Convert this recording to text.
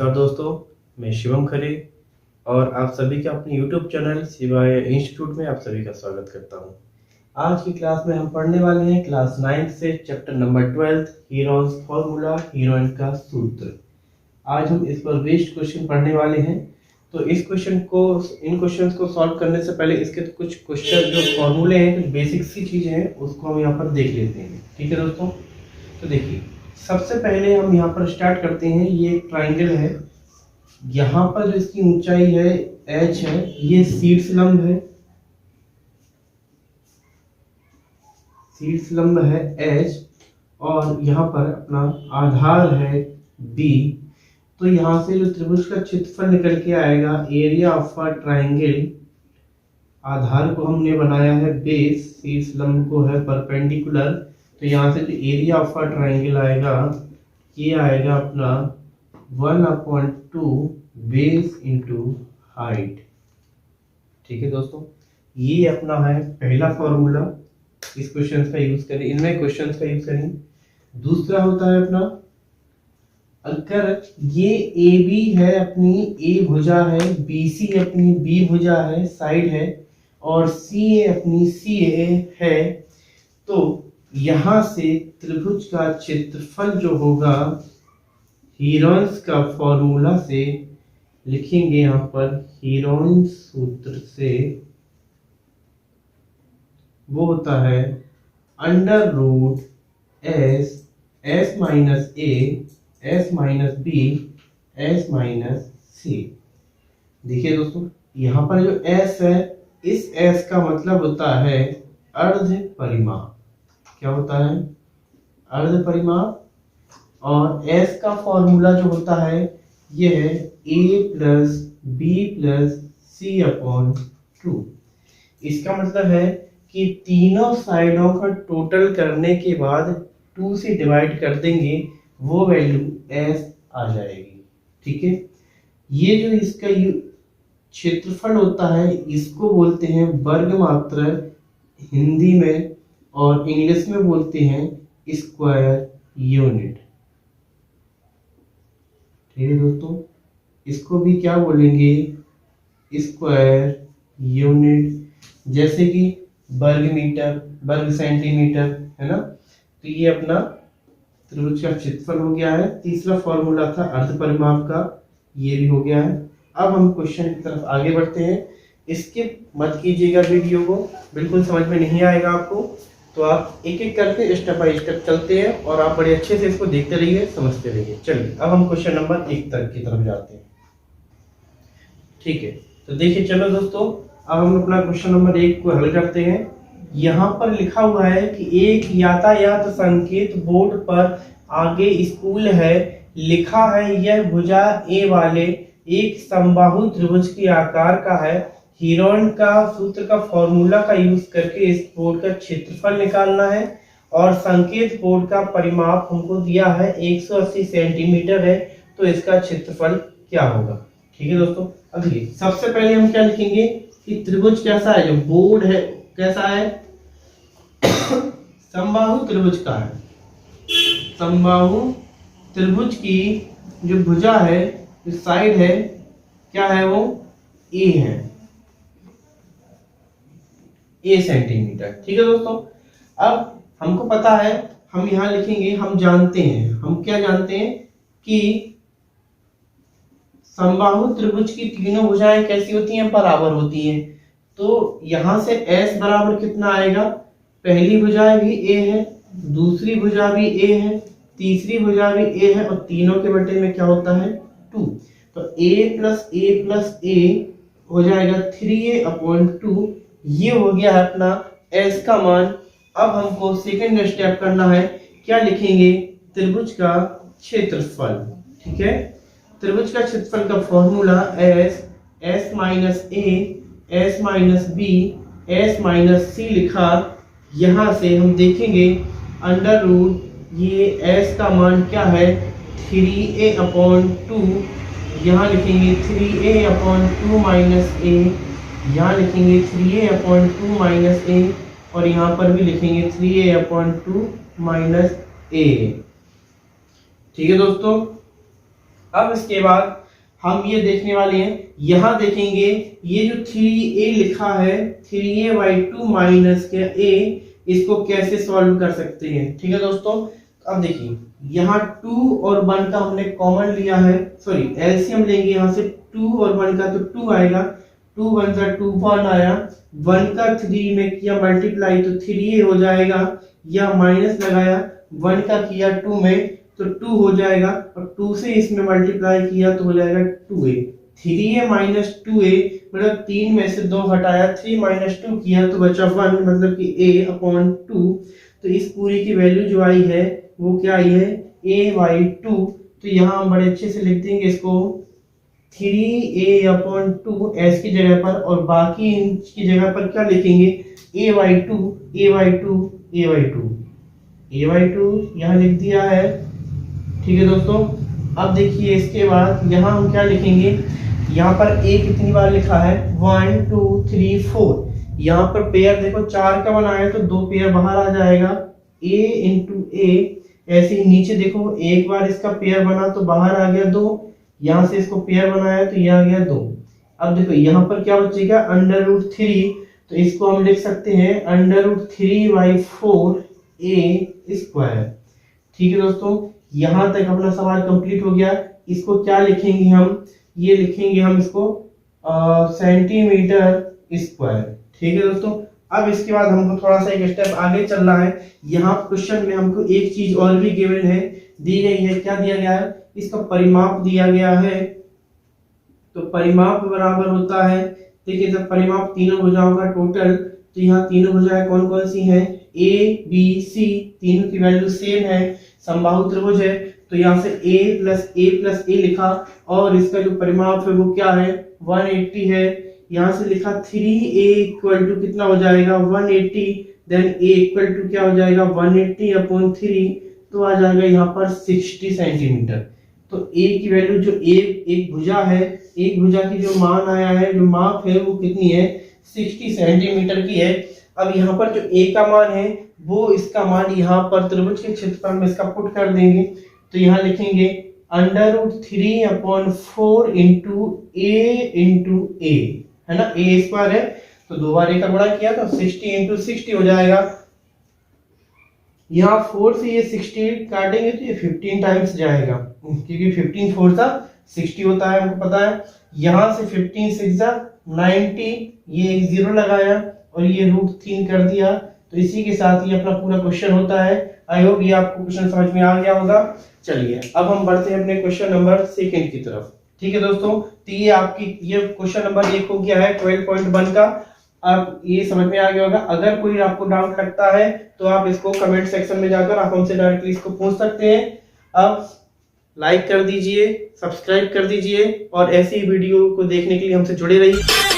नमस्कार दोस्तों, मैं शिवम खरे और आप सभी का अपने YouTube चैनल शिवाय इंस्टीट्यूट में आप सभी का स्वागत करता हूं। आज की क्लास में हम पढ़ने वाले हैं क्लास 9 से chapter number 12 heroines formula, heroine का सूत्र। आज हम इस पर बेस्ड क्वेश्चन पढ़ने वाले हैं। तो इन क्वेश्चंस को सॉल्व करने से पहले इसके कुछ क्वेश्चन जो फॉर्मूले हैं, कुछ बेसिक सी चीजें हैं, उसको हम यहाँ पर देख लेते हैं। ठीक है दोस्तों, तो देखिए सबसे पहले हम यहाँ पर स्टार्ट करते हैं। ये एक ट्राइंगल है, यहाँ पर जो इसकी ऊंचाई है h है, ये शीर्षलंब है, शीर्षलंब है h और यहाँ पर अपना आधार है b। तो यहाँ से जो त्रिभुज का क्षेत्रफल निकल के आएगा, एरिया ऑफ अ ट्राइंगल, आधार को हमने बनाया है बेस, शीर्षलंब को है परपेंडिकुलर, तो यहाँ से जो एरिया ऑफ अ ट्राइंगल आएगा ये आएगा अपना 1/2 बेस इंटू हाइट। ठीक है दोस्तों, ये अपना है पहला फॉर्मूला। इस क्वेश्चन का यूज करें, इनमें क्वेश्चन का यूज करें। दूसरा होता है अपना, अगर ये ए बी है, अपनी ए भुजा है, बी सी अपनी बी भुजा है, साइड है, और सी ए अपनी सी ए है, तो यहां से त्रिभुज का क्षेत्रफल जो होगा हीरोइंस का फॉर्मूला से लिखेंगे, यहां पर हीरोइंस सूत्र से वो होता है √s s minus a s minus b s minus c। देखिए दोस्तों, यहाँ पर जो s है, इस s का मतलब होता है अर्ध परिमाप। क्या होता है? अर्ध परिमाप। और s का फॉर्मूला जो होता है ये है a plus b plus c/2। इसका मतलब है कि तीनों साइडों का टोटल करने के बाद 2 से डिवाइड कर देंगे, वो वैल्यू s आ जाएगी। ठीक है, ये जो इसका क्षेत्रफल होता है इसको बोलते हैं वर्गमात्र हिंदी में, और इंग्लिश में बोलते हैं स्क्वायर यूनिट। ठीक है दोस्तों, इसको भी क्या बोलेंगे? Square unit. जैसे कि वर्ग मीटर, वर्ग सेंटीमीटर, है ना। तो ये अपना त्रिभुज का क्षेत्रफल हो गया है। तीसरा फॉर्मूला था अर्ध परिमाप का, ये भी हो गया है। अब हम क्वेश्चन की तरफ आगे बढ़ते हैं। इसके मत कीजिएगा वीडियो को, बिल्कुल समझ में नहीं आएगा आपको, तो आप एक एक करके स्टेप बाय स्टेप चलते हैं और आप बड़े अच्छे से इसको देखते रहिए, समझते रहिए। चलिए अब हम क्वेश्चन नंबर 1 तक की तरफ जाते हैं। ठीक है, तो देखिए चलो दोस्तों, अब हम अपना क्वेश्चन नंबर 1 को हल करते हैं। यहाँ पर लिखा हुआ है कि एक यातायात संकेत बोर्ड पर आगे स्कूल है, लिखा है यह भुजा ए वाले एक समबाहु त्रिभुज के आकार का है। हीरोइन का सूत्र का फॉर्मूला का यूज करके इस बोर्ड का क्षेत्रफल निकालना है, और संकेत बोर्ड का परिमाप हमको दिया है 180 सेंटीमीटर है, तो इसका क्षेत्रफल क्या होगा। ठीक है दोस्तों, अगली सबसे पहले हम क्या लिखेंगे कि त्रिभुज कैसा है, जो बोर्ड है कैसा है, समबाहु त्रिभुज का है। समबाहु त्रिभुज की जो भुजा है, जो साइड है, क्या है, वो ए है, ए सेंटीमीटर। ठीक है दोस्तों, अब हमको पता है, हम यहां लिखेंगे, हम जानते हैं, हम क्या जानते हैं कि समबाहु त्रिभुज की तीनों भुजाएं कैसी होती हैं, बराबर होती हैं। तो यहां से s बराबर कितना आएगा, पहली भुजा भी a है, दूसरी भुजा भी a है, तीसरी भुजा भी a है, और तीनों के बटे में क्या होता है 2। तो a प्लस a हो जाएगा 3a/2। ये हो गया है अपना s का मान। अब हमको सेकंड स्टेप करना है, क्या लिखेंगे, त्रिभुज का क्षेत्रफल। ठीक है, त्रिभुज का क्षेत्रफल का formula s minus a s minus b s minus c लिखा। यहां से हम देखेंगे √, ये s का मान क्या है 3a/2, यहाँ लिखेंगे 3a/2 माइनस a, यहाँ लिखेंगे 3a/2 माइनस a, और यहाँ पर भी लिखेंगे 3a/2 माइनस a। ठीक है दोस्तों, अब इसके बाद हम ये देखने वाले हैं, यहाँ देखेंगे ये जो 3a लिखा है 3a/2 माइनस क्या a, इसको कैसे सॉल्व कर सकते हैं। ठीक है दोस्तों, अब देखिए यहाँ 2 और 1 का हमने कॉमन लिया है, सॉरी एलसीएम लेंगे यहाँ से 2 और 1 का, तो 2 आएगा, 2 1 जा 2 1 आया, 1 का 3 में किया मल्टीप्लाई तो 3a हो जाएगा, या माइनस लगाया 1 का किया 2 में तो 2 हो जाएगा, और 2 से इसमें मल्टीप्लाई किया तो हो जाएगा 2a। 3a माइनस 2a मतलब 3 में से 2 हटाया, 3 माइनस 2 किया तो बचा 1, मतलब कि a/2। तो इस पूरी की वैल्यू जो आई है वो क्या आई है, a/2। तो यहाँ हम बड़े अच्छे से लिख देंगे इसको 3a/2 s की जगह पर, और बाकी की जगह पर क्या लिखेंगे, a/2 a/2 a/2 a/2 यहाँ लिख दिया है। ठीक है दोस्तों, अब देखिए इसके बाद यहाँ हम क्या लिखेंगे, यहाँ पर a कितनी बार लिखा है 1 2 3 4, यहाँ पर पेयर देखो 4 का बनाया तो 2 पेयर बाहर आ जाएगा, a इंटू a। ऐसे ही नीचे देखो एक बार इसका पेयर बना तो बाहर आ गया 2, यहाँ से इसको पेयर बनाया तो ये आ गया 2। अब देखो यहाँ पर क्या बचेगा √3, तो इसको हम लिख सकते हैं √3/4 a²। ठीक है दोस्तों, यहां तक अपना सवाल कंप्लीट हो गया। इसको क्या लिखेंगे हम, ये लिखेंगे हम इसको सेंटीमीटर²। ठीक है दोस्तों, अब इसके बाद हमको थोड़ा सा एक स्टेप आगे चलना है। यहाँ क्वेश्चन में हमको एक चीज और भी गिवन है, दी गई है, क्या दिया गया है, इसका परिमाप दिया गया है। तो परिमाप बराबर होता है, देखिए जब परिमाप तीनों भुजाओं का टोटल, तो यहाँ तीनों भुजाएं कौन कौन सी हैं, a b c, तीनों की वैल्यू सेम है, समबाहु त्रिभुज है, तो यहाँ से a+a+a लिखा, और इसका जो परिमाप है वो क्या है 180 है। यहाँ से लिखा 3a इक्वल टू कितना हो जाएगा 180, देन a इक्वल टू क्या हो जाएगा 180/3, तो आ जाएगा यहाँ पर 60 सेंटीमीटर। तो a की वैल्यू जो एक भुजा है, एक भुजा की जो मान आया है, जो माप है वो कितनी है 60 सेंटीमीटर की है। अब यहाँ पर जो a का मान है वो इसका मान यहाँ पर त्रिभुज के क्षेत्रफल में इसका पुट कर देंगे, तो यहाँ लिखेंगे √3/4 × a है ना, a² है तो 2 बार a का गुणा किया तो 60 × 60 हो जाएगा। यहाँ 4 से ये 60 काटेंगे तो ये 15 टाइम्स जाएगा, क्योंकि 15 4 सा 60 होता है, हमको पता है। यहाँ से 15 6 सा 90, ये एक 0 लगाया और ये √3 कर दिया, तो इसी के साथ ये अपना पूरा क्वेश्चन होता है। आई होप ये आपको क्वेश्चन समझ में आ गया होगा। चलिए अब हम बढ़ते हैं अपने क्वेश्चन नंबर 2 की तरफ। ठीक है दोस्तों, तो ये आपकी ये क्वेश्चन नंबर 1 हो गया है 12.1 का। अब ये समझ में आ गया होगा। अगर कोई आपको डाउट लगता है तो आप इसको कमेंट सेक्शन में जाकर आप हमसे डायरेक्टली इसको पूछ सकते हैं। अब लाइक कर दीजिए, सब्सक्राइब कर दीजिए और ऐसी वीडियो को देखने के लिए हमसे जुड़े रहिए।